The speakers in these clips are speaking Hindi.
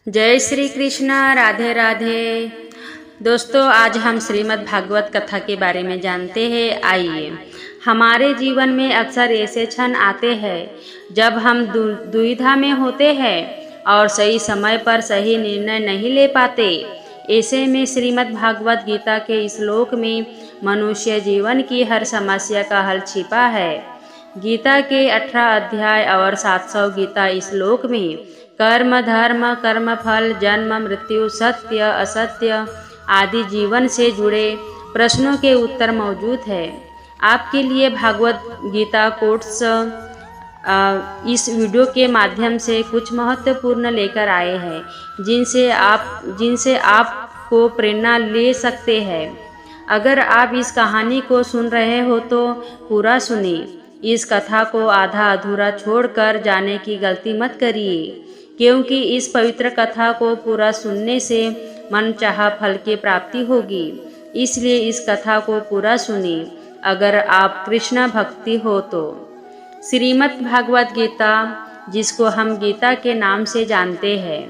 जय श्री कृष्ण। राधे राधे। दोस्तों, आज हम श्रीमद् भागवत कथा के बारे में जानते हैं। आइए, हमारे जीवन में अक्सर ऐसे क्षण आते हैं जब हम दुविधा में होते हैं और सही समय पर सही निर्णय नहीं ले पाते। ऐसे में श्रीमद् भागवत गीता के इस श्लोक में मनुष्य जीवन की हर समस्या का हल छिपा है। गीता के 18 अध्याय और 700 गीता इस श्लोक में कर्म, धर्म, कर्म फल, जन्म, मृत्यु, सत्य, असत्य आदि जीवन से जुड़े प्रश्नों के उत्तर मौजूद है। आपके लिए भागवत गीता कोट्स इस वीडियो के माध्यम से कुछ महत्वपूर्ण लेकर आए हैं, जिनसे आपको प्रेरणा ले सकते हैं। अगर आप इस कहानी को सुन रहे हो तो पूरा सुनिए। इस कथा को आधा अधूरा छोड़कर जाने की गलती मत करिए, क्योंकि इस पवित्र कथा को पूरा सुनने से मनचाहा फल की प्राप्ति होगी। इसलिए इस कथा को पूरा सुनिए अगर आप कृष्ण भक्ति हो तो। श्रीमद् भागवत गीता, जिसको हम गीता के नाम से जानते हैं,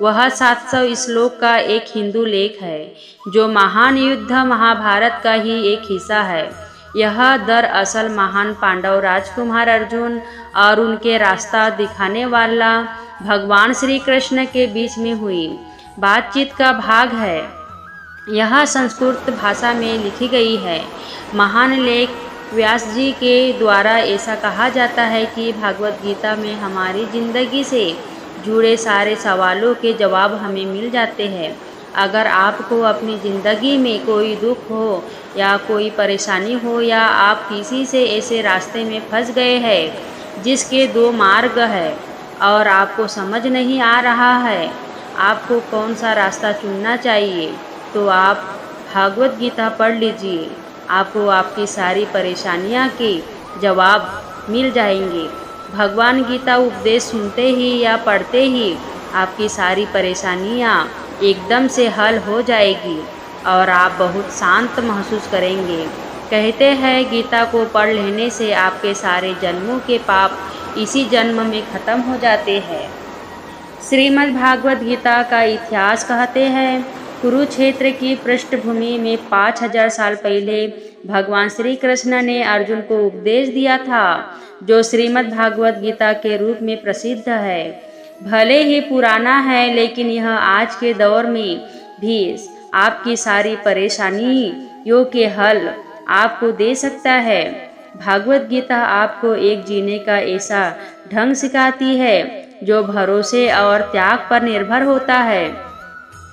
वह 700 श्लोक का एक हिंदू लेख है जो महान युद्ध महाभारत का ही एक हिस्सा है। यह दरअसल महान पांडव राजकुमार अर्जुन और उनके रास्ता दिखाने वाला भगवान श्री कृष्ण के बीच में हुई बातचीत का भाग है। यह संस्कृत भाषा में लिखी गई है। महान लेख व्यास जी के द्वारा ऐसा कहा जाता है कि भागवत गीता में हमारी जिंदगी से जुड़े सारे सवालों के जवाब हमें मिल जाते हैं। अगर आपको अपनी ज़िंदगी में कोई दुख हो या कोई परेशानी हो, या आप किसी से ऐसे रास्ते में फंस गए हैं जिसके दो मार्ग है और आपको समझ नहीं आ रहा है आपको कौन सा रास्ता चुनना चाहिए, तो आप भागवत गीता पढ़ लीजिए। आपको आपकी सारी परेशानियां के जवाब मिल जाएंगे। भगवान गीता उपदेश सुनते ही या पढ़ते ही आपकी सारी परेशानियां एकदम से हल हो जाएगी और आप बहुत शांत महसूस करेंगे। कहते हैं गीता को पढ़ लेने से आपके सारे जन्मों के पाप इसी जन्म में खत्म हो जाते हैं। श्रीमद् भागवत गीता का इतिहास कहते हैं, कुरुक्षेत्र की पृष्ठभूमि में 5000 साल पहले भगवान श्री कृष्ण ने अर्जुन को उपदेश दिया था, जो श्रीमद् भागवत गीता के रूप में प्रसिद्ध है। भले ही पुराना है, लेकिन यह आज के दौर में भी आपकी सारी परेशानियों के हल आपको दे सकता है। भागवत गीता आपको एक जीने का ऐसा ढंग सिखाती है जो भरोसे और त्याग पर निर्भर होता है।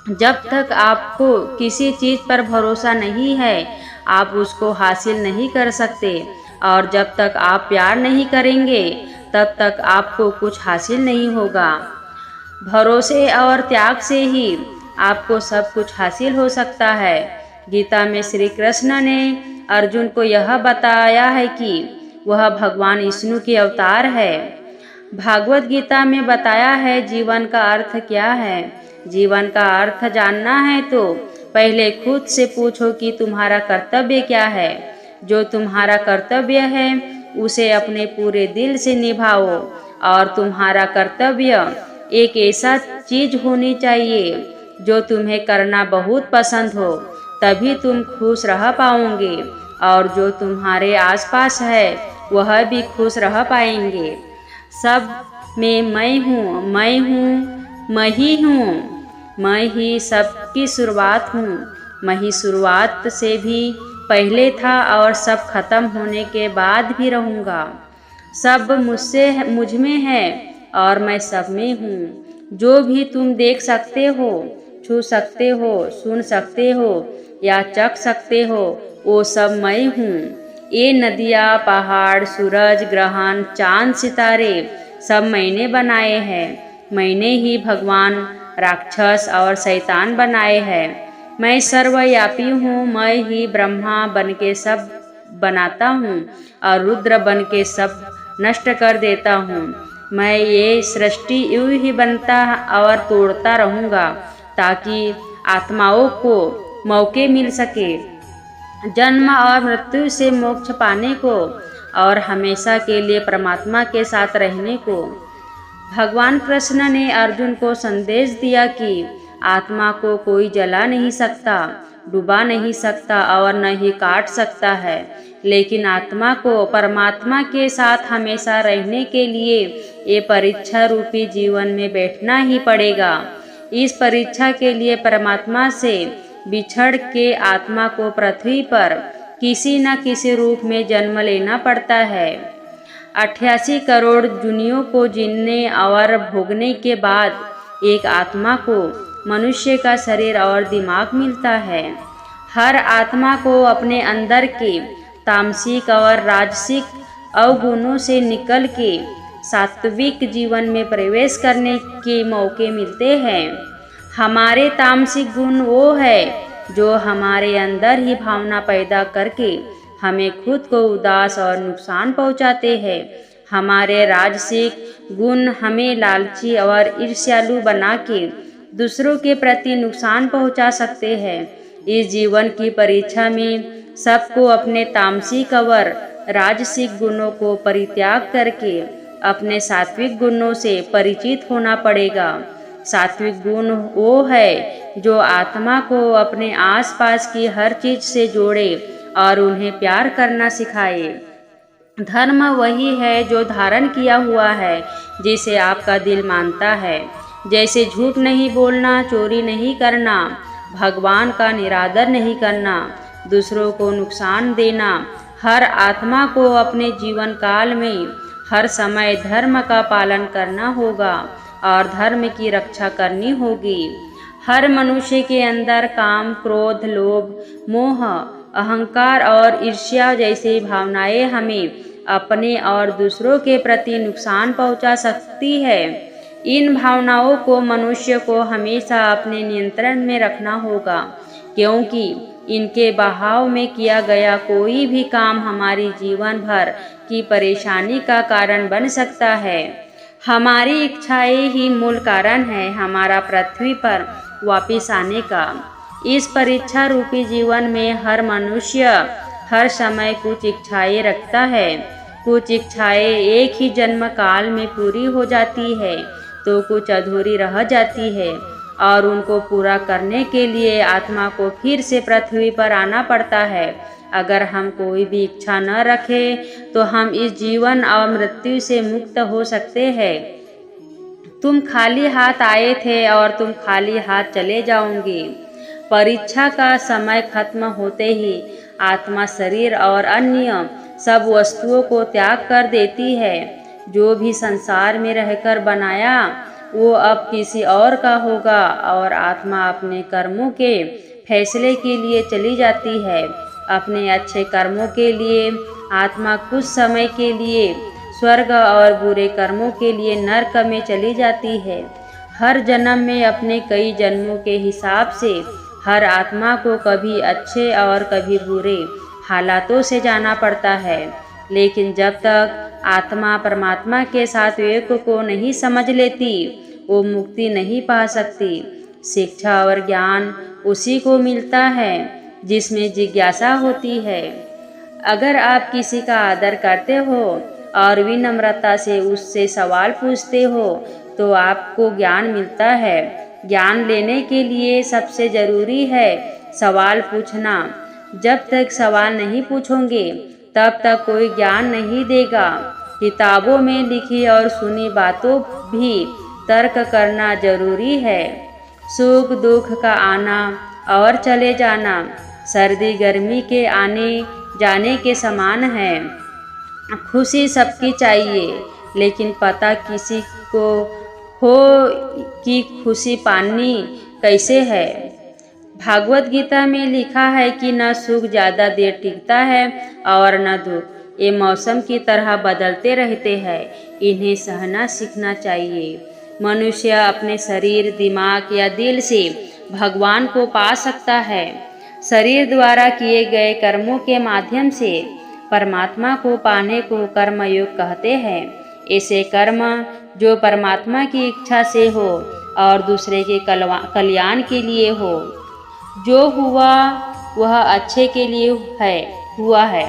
जब तक आपको किसी चीज़ पर भरोसा नहीं है, आप उसको हासिल नहीं कर सकते, और जब तक आप प्यार नहीं करेंगे तब तक आपको कुछ हासिल नहीं होगा। भरोसे और त्याग से ही आपको सब कुछ हासिल हो सकता है। गीता में श्री कृष्ण ने अर्जुन को यह बताया है कि वह भगवान विष्णु के अवतार है। भागवत गीता में बताया है जीवन का अर्थ क्या है। जीवन का अर्थ जानना है तो पहले खुद से पूछो कि तुम्हारा कर्तव्य क्या है। जो तुम्हारा कर्तव्य है उसे अपने पूरे दिल से निभाओ, और तुम्हारा कर्तव्य एक ऐसा चीज होनी चाहिए जो तुम्हें करना बहुत पसंद हो, तभी तुम खुश रह पाओगे, और जो तुम्हारे आसपास है वह भी खुश रह पाएंगे। सब में मैं हूँ, मैं हूँ, मैं ही हूँ, मैं ही सबकी शुरुआत हूँ, मैं ही शुरुआत से भी पहले था और सब खत्म होने के बाद भी रहूँगा। सब मुझ में है और मैं सब में हूँ। जो भी तुम देख सकते हो, छू सकते हो, सुन सकते हो या चख सकते हो, वो सब मैं हूँ। ये नदियाँ, पहाड़, सूरज, ग्रहण, चांद, सितारे सब मैंने बनाए हैं। मैंने ही भगवान, राक्षस और शैतान बनाए हैं। मैं सर्वव्यापी हूँ। मैं ही ब्रह्मा बन के सब बनाता हूँ और रुद्र बन के सब नष्ट कर देता हूँ। मैं ये सृष्टि यूं ही बनता और तोड़ता रहूँगा, ताकि आत्माओं को मौके मिल सके जन्म और मृत्यु से मोक्ष पाने को और हमेशा के लिए परमात्मा के साथ रहने को। भगवान कृष्ण ने अर्जुन को संदेश दिया कि आत्मा को कोई जला नहीं सकता, डुबा नहीं सकता और न ही काट सकता है, लेकिन आत्मा को परमात्मा के साथ हमेशा रहने के लिए ये परीक्षा रूपी जीवन में बैठना ही पड़ेगा। इस परीक्षा के लिए परमात्मा से बिछड़ के आत्मा को पृथ्वी पर किसी न किसी रूप में जन्म लेना पड़ता है। 88 करोड़ दुनियों को जीने और भोगने के बाद एक आत्मा को मनुष्य का शरीर और दिमाग मिलता है। हर आत्मा को अपने अंदर के तामसिक और राजसिक अवगुणों से निकल के सात्विक जीवन में प्रवेश करने के मौके मिलते हैं। हमारे तामसिक गुण वो है जो हमारे अंदर ही भावना पैदा करके हमें खुद को उदास और नुकसान पहुंचाते हैं। हमारे राजसिक गुण हमें लालची और ईर्ष्यालु बना के दूसरों के प्रति नुकसान पहुंचा सकते हैं। इस जीवन की परीक्षा में सबको अपने तामसिक और राजसिक गुणों को परित्याग करके अपने सात्विक गुणों से परिचित होना पड़ेगा। सात्विक गुण वो है जो आत्मा को अपने आसपास की हर चीज से जोड़े और उन्हें प्यार करना सिखाए। धर्म वही है जो धारण किया हुआ है, जिसे आपका दिल मानता है, जैसे झूठ नहीं बोलना, चोरी नहीं करना, भगवान का निरादर नहीं करना, दूसरों को नुकसान देना। हर आत्मा को अपने जीवन काल में हर समय धर्म का पालन करना होगा और धर्म की रक्षा करनी होगी। हर मनुष्य के अंदर काम, क्रोध, लोभ, मोह, अहंकार और ईर्ष्या जैसी भावनाएं हमें अपने और दूसरों के प्रति नुकसान पहुंचा सकती है। इन भावनाओं को मनुष्य को हमेशा अपने नियंत्रण में रखना होगा, क्योंकि इनके बहाव में किया गया कोई भी काम हमारी जीवन भर की परेशानी का कारण बन सकता है। हमारी इच्छाएं ही मूल कारण है हमारा पृथ्वी पर वापिस आने का। इस परीक्षा रूपी जीवन में हर मनुष्य हर समय कुछ इच्छाएं रखता है। कुछ इच्छाएं एक ही जन्म काल में पूरी हो जाती है तो कुछ अधूरी रह जाती है और उनको पूरा करने के लिए आत्मा को फिर से पृथ्वी पर आना पड़ता है। अगर हम कोई भी इच्छा न रखें तो हम इस जीवन और मृत्यु से मुक्त हो सकते हैं। तुम खाली हाथ आए थे और तुम खाली हाथ चले जाओगे। परीक्षा का समय खत्म होते ही आत्मा शरीर और अन्य सब वस्तुओं को त्याग कर देती है। जो भी संसार में रहकर बनाया वो अब किसी और का होगा और आत्मा अपने कर्मों के फैसले के लिए चली जाती है। अपने अच्छे कर्मों के लिए आत्मा कुछ समय के लिए स्वर्ग और बुरे कर्मों के लिए नरक में चली जाती है। हर जन्म में अपने कई जन्मों के हिसाब से हर आत्मा को कभी अच्छे और कभी बुरे हालातों से जाना पड़ता है। लेकिन जब तक आत्मा परमात्मा के साथ एक को नहीं समझ लेती वो मुक्ति नहीं पा सकती। शिक्षा और ज्ञान उसी को मिलता है जिसमें जिज्ञासा होती है। अगर आप किसी का आदर करते हो और विनम्रता से उससे सवाल पूछते हो तो आपको ज्ञान मिलता है। ज्ञान लेने के लिए सबसे ज़रूरी है सवाल पूछना। जब तक सवाल नहीं पूछोगे तब तक कोई ज्ञान नहीं देगा। किताबों में लिखी और सुनी बातों भी तर्क करना जरूरी है। सुख दुख का आना और चले जाना सर्दी गर्मी के आने जाने के समान है। खुशी सबकी चाहिए, लेकिन पता किसी को हो कि खुशी पानी कैसे है। भागवत गीता में लिखा है कि न सुख ज़्यादा देर टिकता है और न दुख। ये मौसम की तरह बदलते रहते हैं, इन्हें सहना सीखना चाहिए। मनुष्य अपने शरीर, दिमाग या दिल से भगवान को पा सकता है। शरीर द्वारा किए गए कर्मों के माध्यम से परमात्मा को पाने को कर्मयोग कहते हैं। ऐसे कर्म जो परमात्मा की इच्छा से हो और दूसरे के कल्याण के लिए हो। जो हुआ वह अच्छे के लिए हुआ है,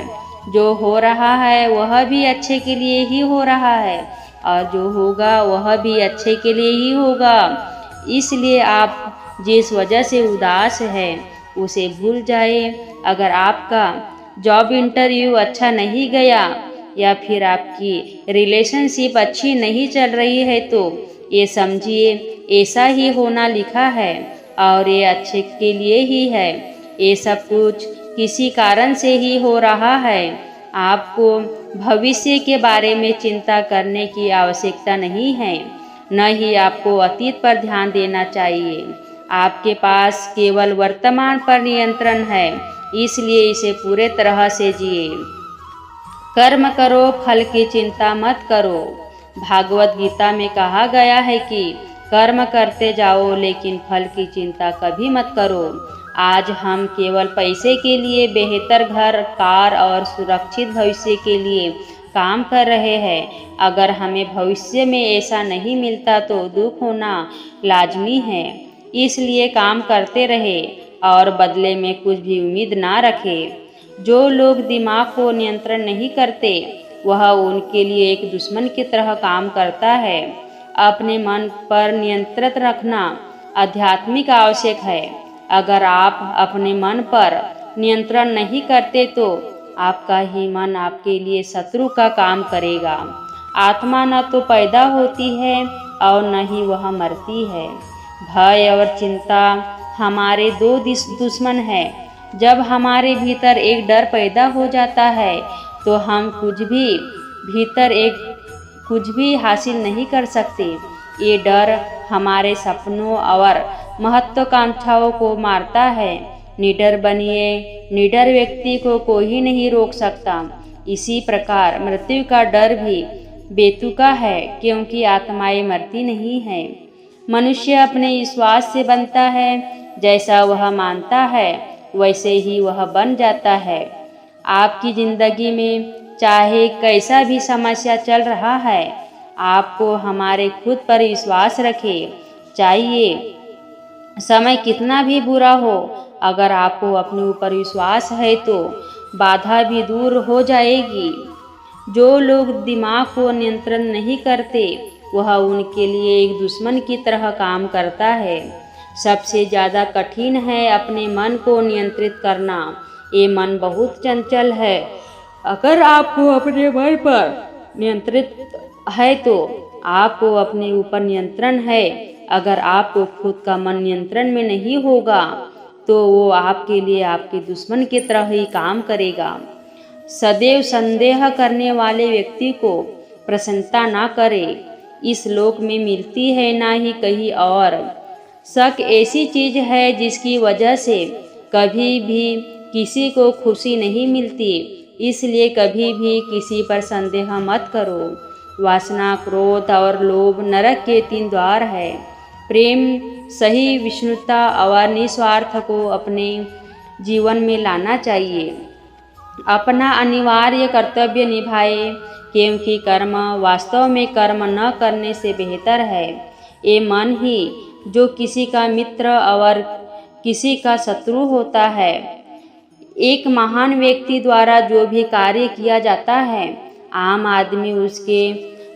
जो हो रहा है वह भी अच्छे के लिए ही हो रहा है। और जो होगा वह भी अच्छे के लिए ही होगा। इसलिए आप जिस वजह से उदास है उसे भूल जाए। अगर आपका जॉब इंटरव्यू अच्छा नहीं गया या फिर आपकी रिलेशनशिप अच्छी नहीं चल रही है तो ये समझिए ऐसा ही होना लिखा है और ये अच्छे के लिए ही है। ये सब कुछ किसी कारण से ही हो रहा है। आपको भविष्य के बारे में चिंता करने की आवश्यकता नहीं है, न ही आपको अतीत पर ध्यान देना चाहिए। आपके पास केवल वर्तमान पर नियंत्रण है, इसलिए इसे पूरे तरह से जिए। कर्म करो, फल की चिंता मत करो। भागवत गीता में कहा गया है कि कर्म करते जाओ लेकिन फल की चिंता कभी मत करो। आज हम केवल पैसे के लिए, बेहतर घर, कार और सुरक्षित भविष्य के लिए काम कर रहे हैं। अगर हमें भविष्य में ऐसा नहीं मिलता तो दुख होना लाजमी है। इसलिए काम करते रहे और बदले में कुछ भी उम्मीद ना रखें। जो लोग दिमाग को नियंत्रण नहीं करते वह उनके लिए एक दुश्मन की तरह काम करता है। अपने मन पर नियंत्रण रखना आध्यात्मिक आवश्यक है। अगर आप अपने मन पर नियंत्रण नहीं करते तो आपका ही मन आपके लिए शत्रु का काम करेगा। आत्मा न तो पैदा होती है और न ही वह मरती है। भय और चिंता हमारे दो दुश्मन हैं। जब हमारे भीतर एक डर पैदा हो जाता है तो हम कुछ भी हासिल नहीं कर सकते। ये डर हमारे सपनों और महत्वाकांक्षाओं को मारता है। निडर बनिए, निडर व्यक्ति को कोई नहीं रोक सकता। इसी प्रकार मृत्यु का डर भी बेतुका है, क्योंकि आत्माएं मरती नहीं है। मनुष्य अपने विश्वास से बनता है। जैसा वह मानता है वैसे ही वह बन जाता है। आपकी जिंदगी में चाहे कैसा भी समस्या चल रहा है, आपको हमारे खुद पर विश्वास रखें। चाहिए समय कितना भी बुरा हो, अगर आपको अपने ऊपर विश्वास है तो बाधा भी दूर हो जाएगी। जो लोग दिमाग को नियंत्रण नहीं करते वह उनके लिए एक दुश्मन की तरह काम करता है। सबसे ज़्यादा कठिन है अपने मन को नियंत्रित करना। ये मन बहुत चंचल है। अगर आपको अपने मन पर नियंत्रित है तो आपको अपने ऊपर नियंत्रण है। अगर आपको खुद का मन नियंत्रण में नहीं होगा तो वो आपके लिए आपके दुश्मन की तरह ही काम करेगा। सदैव संदेह करने वाले व्यक्ति को प्रसन्नता ना करें। इस लोक में मिलती है ना ही कहीं और। शक ऐसी चीज है जिसकी वजह से कभी भी किसी को खुशी नहीं मिलती। इसलिए कभी भी किसी पर संदेह मत करो। वासना, क्रोध और लोभ नरक के 3 द्वार है। प्रेम, सही विष्णुता और निस्वार्थ को अपने जीवन में लाना चाहिए। अपना अनिवार्य कर्तव्य निभाए, क्योंकि कर्म वास्तव में कर्म न करने से बेहतर है। ये मन ही जो किसी का मित्र और किसी का शत्रु होता है। एक महान व्यक्ति द्वारा जो भी कार्य किया जाता है, आम आदमी उसके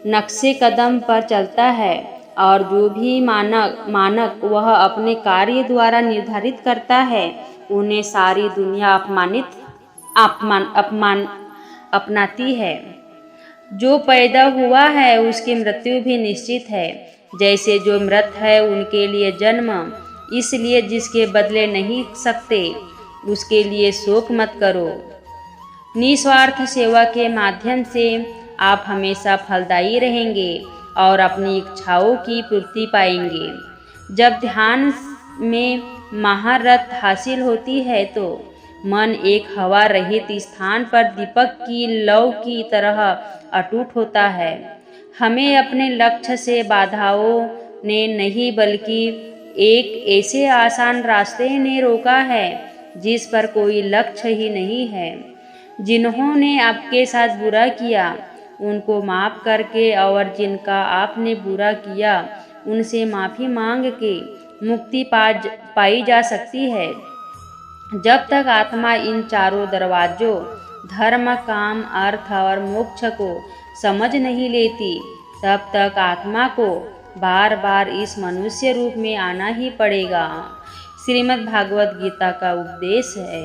नक्शे कदम पर चलता है और जो भी मानक वह अपने कार्य द्वारा निर्धारित करता है, उन्हें सारी दुनिया अपनाती है। जो पैदा हुआ है उसकी मृत्यु भी निश्चित है। जैसे जो मृत है उनके लिए जन्म। इसलिए जिसके बदले नहीं सकते उसके लिए शोक मत करो। निस्वार्थ सेवा के माध्यम से आप हमेशा फलदायी रहेंगे और अपनी इच्छाओं की पूर्ति पाएंगे। जब ध्यान में महारत हासिल होती है तो मन एक हवा रहित स्थान पर दीपक की लौ की तरह अटूट होता है। हमें अपने लक्ष्य से बाधाओं ने नहीं बल्कि एक ऐसे आसान रास्ते ने रोका है जिस पर कोई लक्ष्य ही नहीं है। जिन्होंने आपके साथ बुरा किया उनको माफ़ करके और जिनका आपने बुरा किया उनसे माफ़ी मांग के मुक्ति पाई जा सकती है। जब तक आत्मा इन चारों दरवाजों धर्म, काम, अर्थ और मोक्ष को समझ नहीं लेती तब तक आत्मा को बार बार इस मनुष्य रूप में आना ही पड़ेगा। श्रीमद् भागवत गीता का उपदेश है।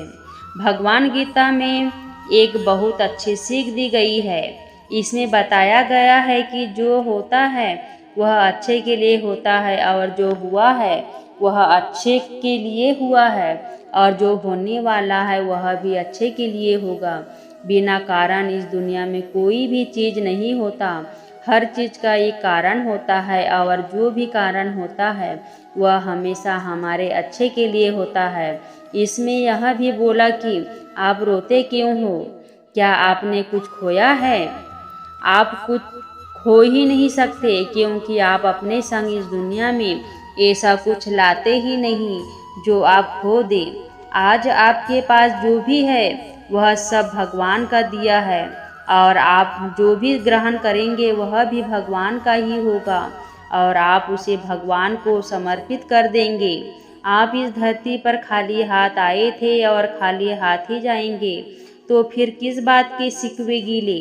भगवान गीता में एक बहुत अच्छी सीख दी गई है। इसमें बताया गया है कि जो होता है वह अच्छे के लिए होता है और जो हुआ है वह अच्छे के लिए हुआ है और जो होने वाला है वह भी अच्छे के लिए होगा। बिना कारण इस दुनिया में कोई भी चीज़ नहीं होता। हर चीज़ का एक कारण होता है और जो भी कारण होता है वह हमेशा हमारे अच्छे के लिए होता है। इसमें यह भी बोला कि आप रोते क्यों हो? क्या आपने कुछ खोया है? आप कुछ खो ही नहीं सकते, क्योंकि आप अपने संग इस दुनिया में ऐसा कुछ लाते ही नहीं जो आप खो दे। आज आपके पास जो भी है वह सब भगवान का दिया है और आप जो भी ग्रहण करेंगे वह भी भगवान का ही होगा और आप उसे भगवान को समर्पित कर देंगे। आप इस धरती पर खाली हाथ आए थे और खाली हाथ ही जाएंगे, तो फिर किस बात के सिकवे गीले।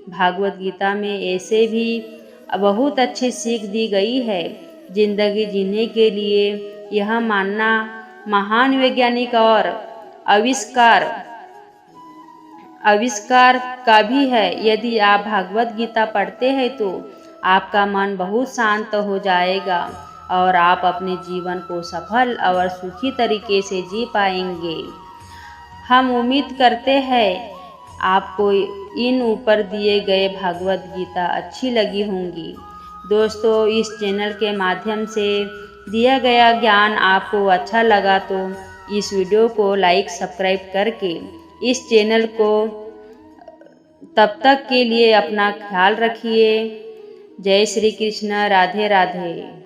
भागवत गीता में ऐसे भी बहुत अच्छी सीख दी गई है। जिंदगी जीने के लिए यह मानना महान वैज्ञानिक और आविष्कार का भी है। यदि आप भागवत गीता पढ़ते हैं तो आपका मन बहुत शांत हो जाएगा और आप अपने जीवन को सफल और सुखी तरीके से जी पाएंगे। हम उम्मीद करते हैं आपको इन ऊपर दिए गए भागवत गीता अच्छी लगी होंगी। दोस्तों, इस चैनल के माध्यम से दिया गया ज्ञान आपको अच्छा लगा तो इस वीडियो को लाइक सब्सक्राइब करके इस चैनल को तब तक के लिए अपना ख्याल रखिए। जय श्री कृष्ण। राधे राधे।